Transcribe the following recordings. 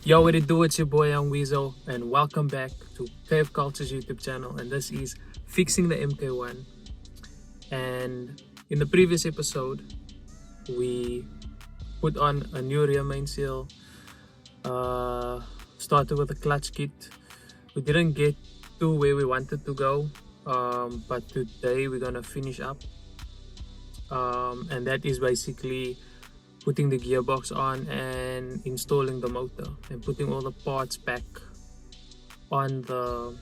Yo, what it do? It's your boy, I'm Weasel, and welcome back to KFKulture's YouTube channel. And this is Fixing the Mk1. And in the previous episode, we put on a new rear mainsail, started with a clutch kit. We didn't get to where we wanted to go, but today we're gonna finish up. And that is basically putting the gearbox on and installing the motor and putting all the parts back on the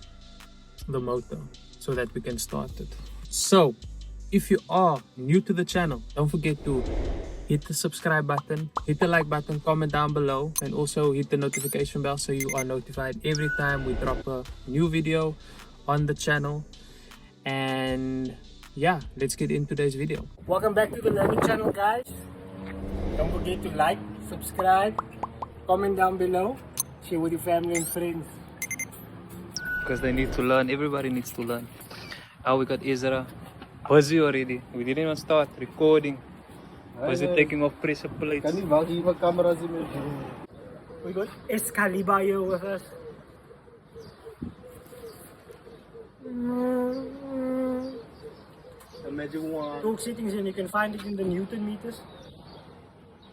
motor so that we can start it. So if you are new to the channel, don't forget to hit the subscribe button, hit the like button, comment down below, and also hit the notification bell so you are notified every time we drop a new video on the channel. And yeah, let's get into today's video. Welcome back to the learning channel, guys. Don't forget to like, subscribe, comment down below, share with your family and friends. Because they need to learn, everybody needs to learn. Oh, we got Ezra busy already. We didn't even start recording. Busy taking off pressure plates. We got Excalibur here with us. Torque settings, and you can find it in the Newton meters.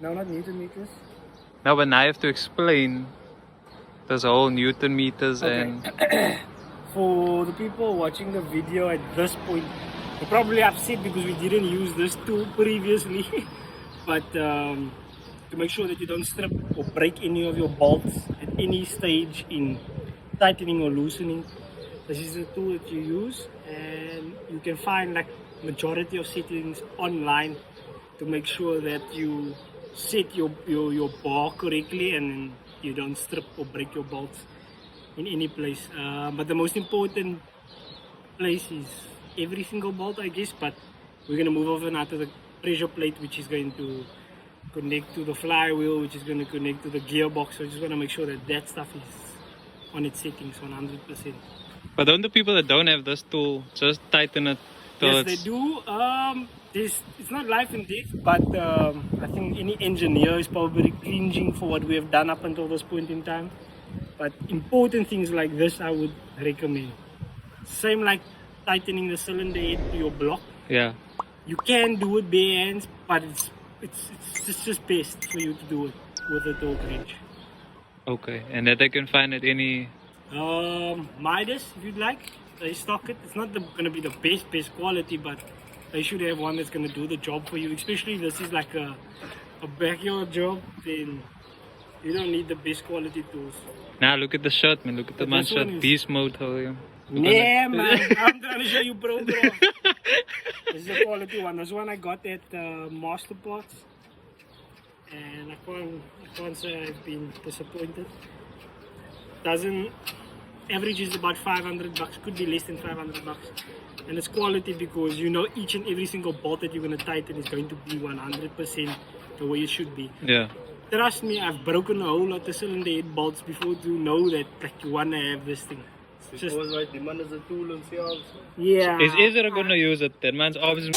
No, not Newton meters. No, but now I have to explain. There's a whole Newton meters and... For the people watching the video at this point, they're probably upset because we didn't use this tool previously. But to make sure that you don't strip or break any of your bolts at any stage in tightening or loosening, this is the tool that you use, and you can find like majority of settings online to make sure that you set your bar correctly and you don't strip or break your bolts in any place. But the most important place is every single bolt, I guess. But we're going to move over now to the pressure plate, which is going to connect to the flywheel, which is going to connect to the gearbox. So I just want to make sure that that stuff is on its settings 100%. But don't the people that don't have this tool just tighten it? Yes, they do. It's not life and death, but I think any engineer is probably cringing for what we have done up until this point in time. But important things like this I would recommend. Same like tightening the cylinder head to your block. Yeah. You can do it bare hands, but it's just best for you to do it with a torque wrench. Okay, and that they can find at any... Midas, if you'd like. They stock it. It's not going to be the best quality, but they should have one that's going to do the job for you. Especially if this is like a backyard job, then you don't need the best quality tools. Now look at the shirt, man. Look at the man's shirt. Beast mode. Yeah, man. I'm trying to show you, bro. This is the quality one. This one I got at Master Parts, and I can't say I've been disappointed. Average is about $500, could be less than $500, and it's quality because you know each and every single bolt that you're going to tighten is going to be 100% the way it should be. Yeah. Trust me, I've broken a whole lot of cylinder head bolts before to know that like you want to have this thing. Just like the man is a tool and sells. Yeah. Is Ezra gonna use it? That man's obviously.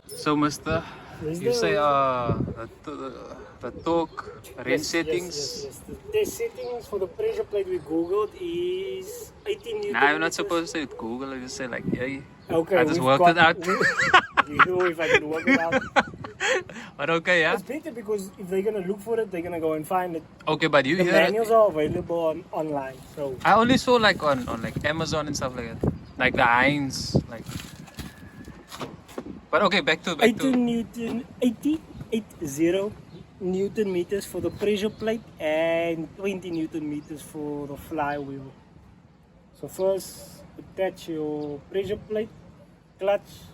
So, Mister, you say the torque range settings. Yes. The test settings for the pressure plate we googled is 18 Newton. Nah, you're not supposed to say it Google. I just say like, yeah. Okay, I just worked it out. You know if I can work it out. But okay, yeah. It's better because if they're gonna look for it, they're gonna go and find it. Okay, but you the hear manuals are available online. So I only saw like on like Amazon and stuff like that, like the Heinz, like. But okay, back to 80 Newton meters for the pressure plate and 20 Newton meters for the flywheel. So first, attach your pressure plate, clutch,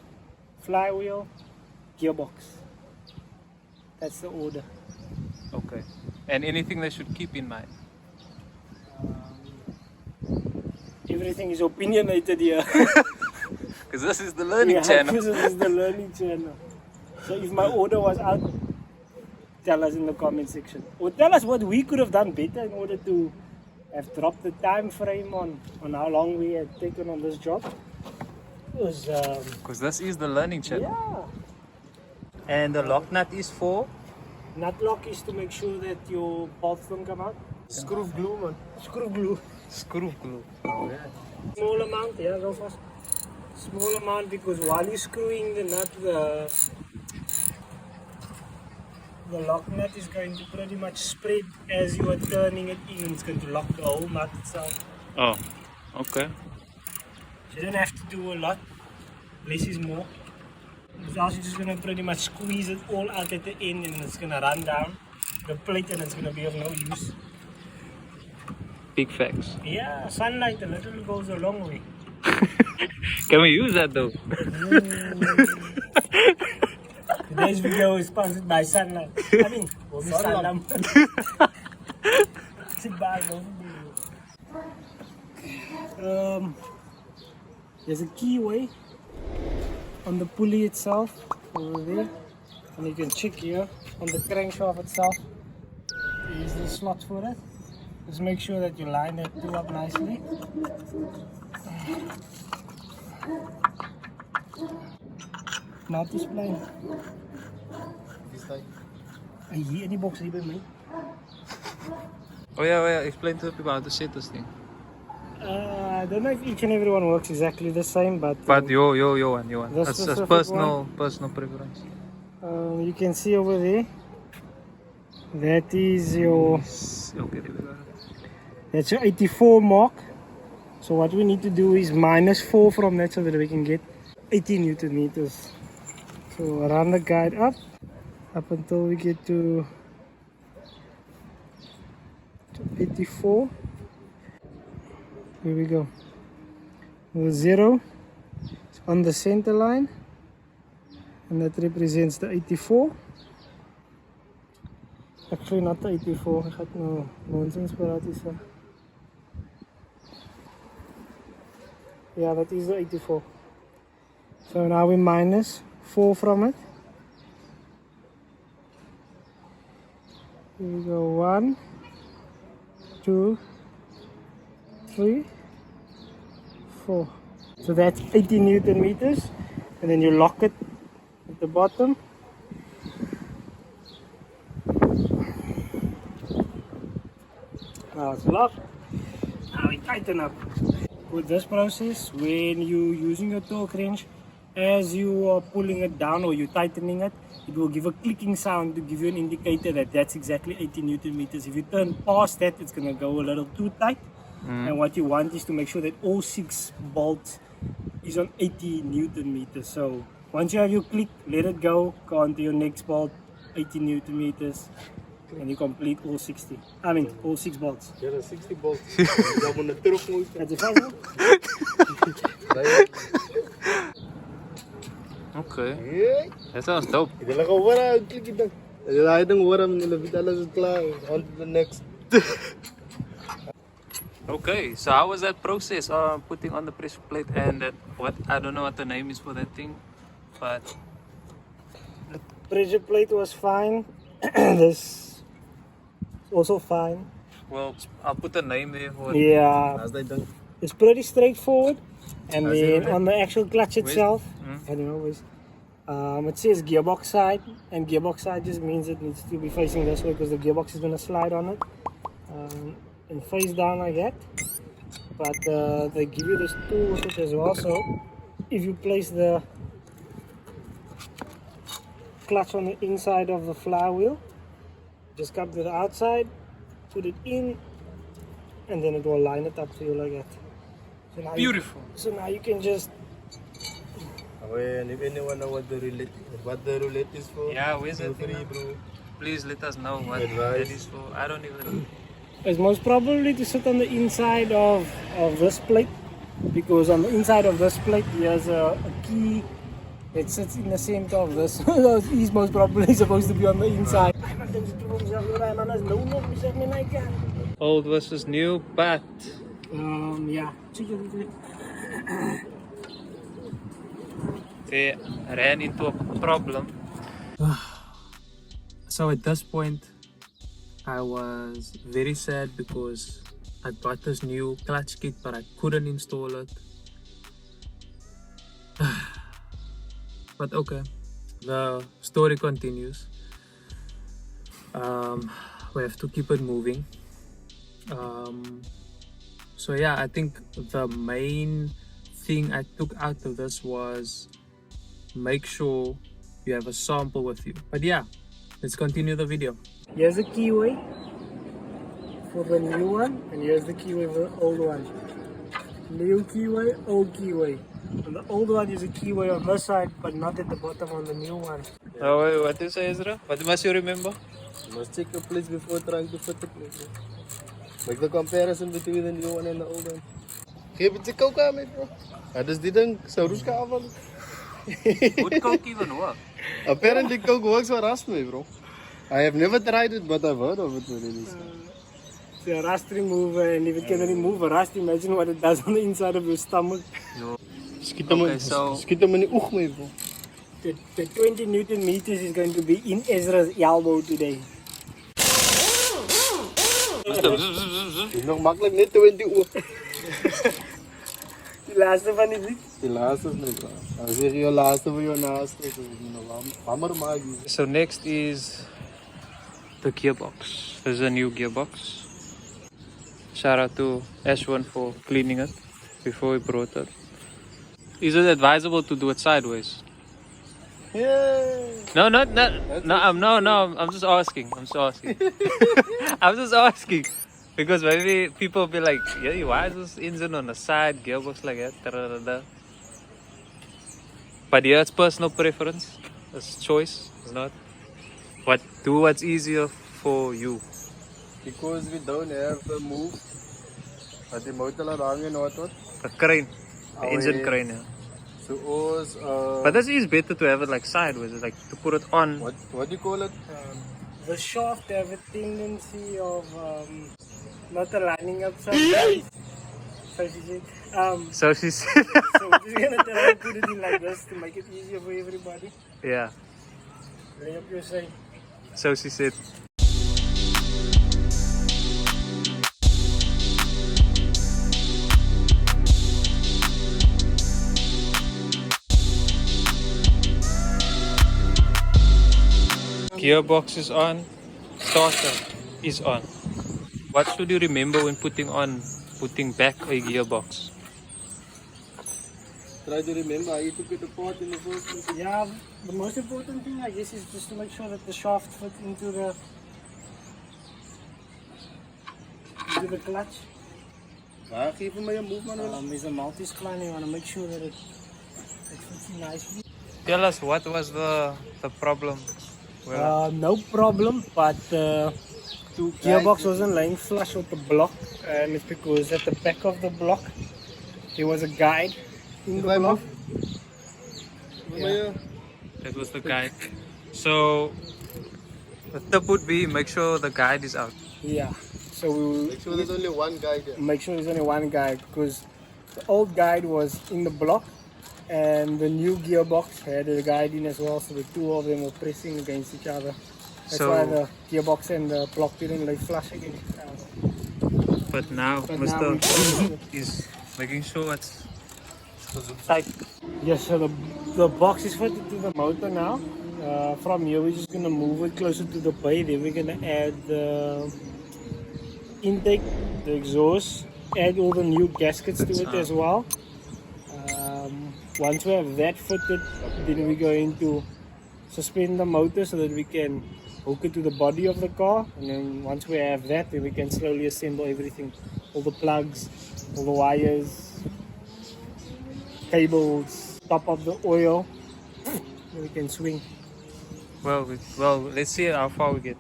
flywheel, gearbox. That's the order. Okay. And anything they should keep in mind? Everything is opinionated here. Because this is the learning channel. This is the learning channel. So if my order was out, tell us in the comment section. Or tell us what we could have done better in order to have dropped the time frame on how long we had taken on this job. was Because this is the learning channel. yeah. And the lock nut is for? Nut lock is to make sure that your bolts don't come out. Screw glue, man. Screw glue. Screw glue. Oh, yeah. Small amount, yeah, go fast. Small amount because while you're screwing the nut, the lock nut is going to pretty much spread as you are turning it in. It's going to lock the whole nut itself. Oh, okay. So you don't have to do a lot. Less is more. Because else you're just going to pretty much squeeze it all out at the end and it's going to run down the plate and it's going to be of no use. Big facts. Yeah, sunlight a little goes a long way. Can we use that though? Today's video is sponsored by Sunlight. I mean, Sunlight. There's a keyway on the pulley itself over there, and you can check here on the crankshaft itself. There's the slot for it. Just make sure that you line that two up nicely. Not this plane. Hier in die box hier bij mij. Oh yeah, explain to the people how to set this thing. I don't know if each and everyone works exactly the same, but Your one. The That's specific personal preference. you can see over there. That is your. Okay, there we go. That's your 84 mark. So what we need to do is minus 4 from that so that we can get 18 Newton meters. So run the guide up until we get to 84. Here we go. The 0 is on the center line, and that represents the 84. Actually not the 84, I got no nonsense for that. Yeah, that is the 84. So now we minus 4 from it. Here we go, 1, 2, 3, 4. So that's 80 Newton meters, and then you lock it at the bottom. Now it's locked. Now we tighten up. With this process, when you're using your torque wrench, as you are pulling it down or you're tightening it, it will give a clicking sound to give you an indicator that that's exactly 80 Newton meters. If you turn past that, it's going to go a little too tight. And what you want is to make sure that all 6 bolts is on 80 Newton meters. So once you have your click, let it go on to your next bolt, 80 Newton meters. And you complete all 60. I mean, all 6 bolts. Yeah, 60 bolts. That's That's a fun. Okay. Yeah. That sounds dope. Ito lang ako wala, click it. Lahat ng waram nila, bitala sa klaar. On to the next. Okay, so how was that process? Putting on the pressure plate and that, what, I don't know what the name is for that thing, but The pressure plate was fine. This also fine. well, I'll put a name there for it. Yeah, As they done. it's pretty straightforward. And How's then it on the actual clutch itself, Hmm? I don't know, it says gearbox side, and gearbox side just means it needs to be facing this way because the gearbox is going to slide on it and face down like that. But they give you this tool with it as well, so if you place the clutch on the inside of the flywheel, just come to the outside, put it in, and then it will line it up for you like that. So now Beautiful. so now you can just And if anyone know what the roulette is for, Yeah, where's feel that thing free, now? bro. Please let us know what Advice. that is for. I don't even. It's most probably to sit on the inside of this plate, because on the inside of this plate there's a key that sits in the center of this. So he's most probably supposed to be on the inside. Old versus new, but Yeah. they ran into a problem. So at this point, I was very sad because I got this new clutch kit, but I couldn't install it. But okay, the story continues. We have to keep it moving. So yeah, I think the main thing I took out of this was make sure you have a sample with you. But yeah, let's continue the video. Here's the keyway for the new one, and here's the keyway for the old one. New keyway, old keyway. On the old one is a keyway on this side, but not at the bottom on the new one. Oh, what is Ezra? What must you remember? You must check your place before trying to fit it. Make the comparison between the new one and the old one. Geef het je kook aan, bro. Ja, dus die ding zou roeska afvallen. Would coke even work? Apparently coke works for rust, bro. I have never tried it, but I've heard of it already. It's a rust remover, and if it can remove a rust, imagine what it does on the inside of your stomach. Schiet hem in die oog mee, bro. The 20 Newton meters is going to be in Ezra's elbow today. Die nog makkelijk net 20 oog. Die laatste van die Die laatste is niet, bro. Dan zeg je je laatste voor je naaste. Hammer maken. So next is the gearbox. This is a new gearbox. Shout out to S1 for cleaning it before we brought it. Is it advisable to do it sideways? Yeah. No, I'm just asking. I'm just asking. Because maybe people be like, yeah, why is this engine on the side, gearbox like that? Da-da-da-da. But yeah, it's personal preference. It's choice. It's not. But do what's easier for you. Because we don't have the move. Dat die motor laat hangen or what? The crane. The engine crane, yeah. So ours, But this is better to have it like sideways, like to put it on. what do you call it? The shaft have a tendency of not aligning up sometimes. So she said, So she said, so we're just gonna try and put it in like this to make it easier for everybody. yeah. Lay up your side. So she said, gearbox is on, starter is on. What should you remember when putting back a gearbox? Try to remember how you took it apart in the first place. Yeah, the most important thing I guess is just to make sure that the shaft fits into the clutch. Maar geef hem maar je move, man. There's a multi-spline, you want to make sure that it fits in nicely. Tell us, what was the problem? No problem, but the gearbox wasn't lying flush with the block, and it's because at the back of the block there was a guide in the block. Yeah. That was the guide. So the tip would be make sure the guide is out. Yeah, so we Make sure there's only one guy there. make sure there's only one guide, because the old guide was in the block and the new gearbox had a guide in as well, so the two of them were pressing against each other. That's So- why the gearbox and the block didn't lay flush against each other. But now But Mr. now we- is making sure it's tight. Yes, so the box is fitted to the motor now. From here we're just going to move it closer to the bay, then we're going to add the intake, the exhaust, add all the new gaskets to it as well. Once we have that fitted, then we're going to suspend the motor so that we can hook it to the body of the car, and then once we have that, then we can slowly assemble everything, all the plugs, all the wires, cables, top up the oil, then we can swing. Well, let's see how far we get.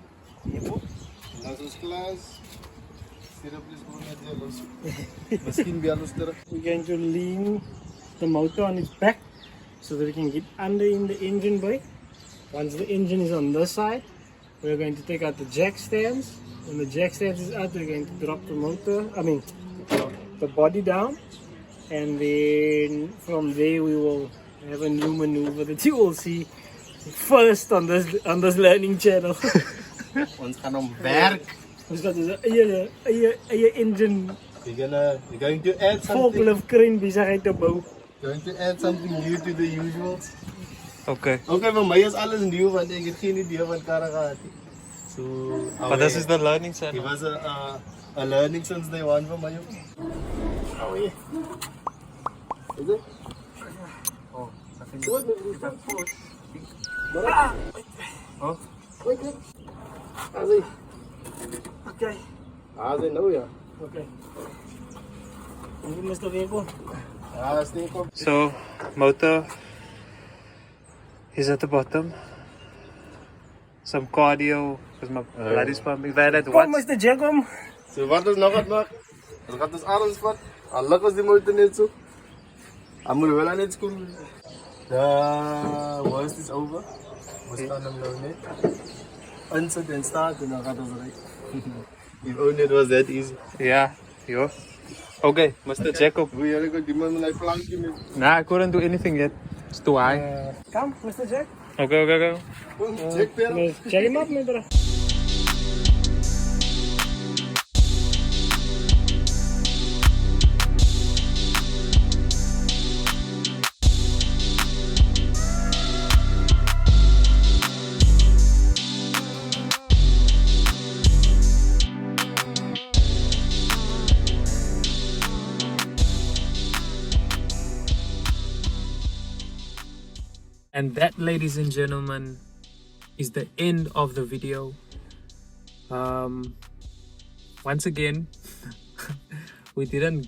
Laat ons klaar is. Sirap is gewoon net los. Misschien bij alles terug. We're going to lean the motor on its back so that we can get under in the engine bay. Once the engine is on this side, we're going to take out the jack stands. When the jack stands is out, we're going to drop the motor, the body down, and then from there we will have a new maneuver that you will see first on this learning channel. Ons gaan om werk. Ons got a engine You're going to add something. forklift crane besigheid te bou. Going to add something new to the usual. Okay. Okay, maar mij is alles nieuw, want ik heb geen idee van Karakati. So, But this is the learning it center. was a learning since day one for mij. Oh yeah. Is it? Oh, I think that's food. Oh. Okay. Azay. Okay. Azay, no yeah. Okay. Hindi mas tabi ko. Stay up. So, motor is at the bottom. Some cardio, because my blood is pumping. That at Kom, what? Mr. Jacob. So wat is nog wat maak? Dan gaat ons arms vat. Allah was die motor net zo. I moet wel aan het school. The worst is over. We staan hem nou net. Unzet en start en dan gaat ons rijden. If only it was that easy. Yeah, yo. Okay, Mr. Jacob. Hoe jullie gaan die man like plankje met. Nah, I couldn't do anything yet. It's too high. Come, Mr. Jack. Okay. Check there. Check him up, my brother. And that, ladies and gentlemen, is the end of the video. Once again, we didn't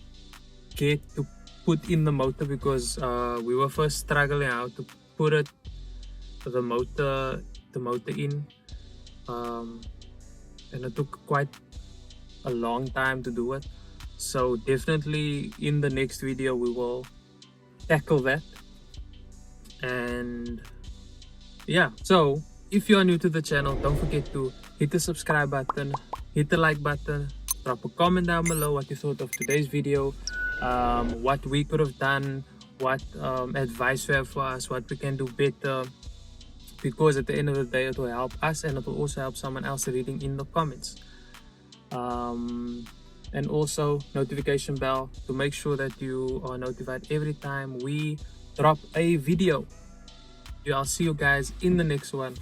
get to put in the motor because we were first struggling out to put the motor in, and it took quite a long time to do it. So definitely in the next video we will tackle that. And yeah, so if you are new to the channel, don't forget to hit the subscribe button, hit the like button, drop a comment down below what you thought of today's video, what we could have done, what advice you have for us, what we can do better, because at the end of the day it will help us and it will also help someone else reading in the comments. And also notification bell to make sure that you are notified every time we drop a video. I'll see you guys in the next one.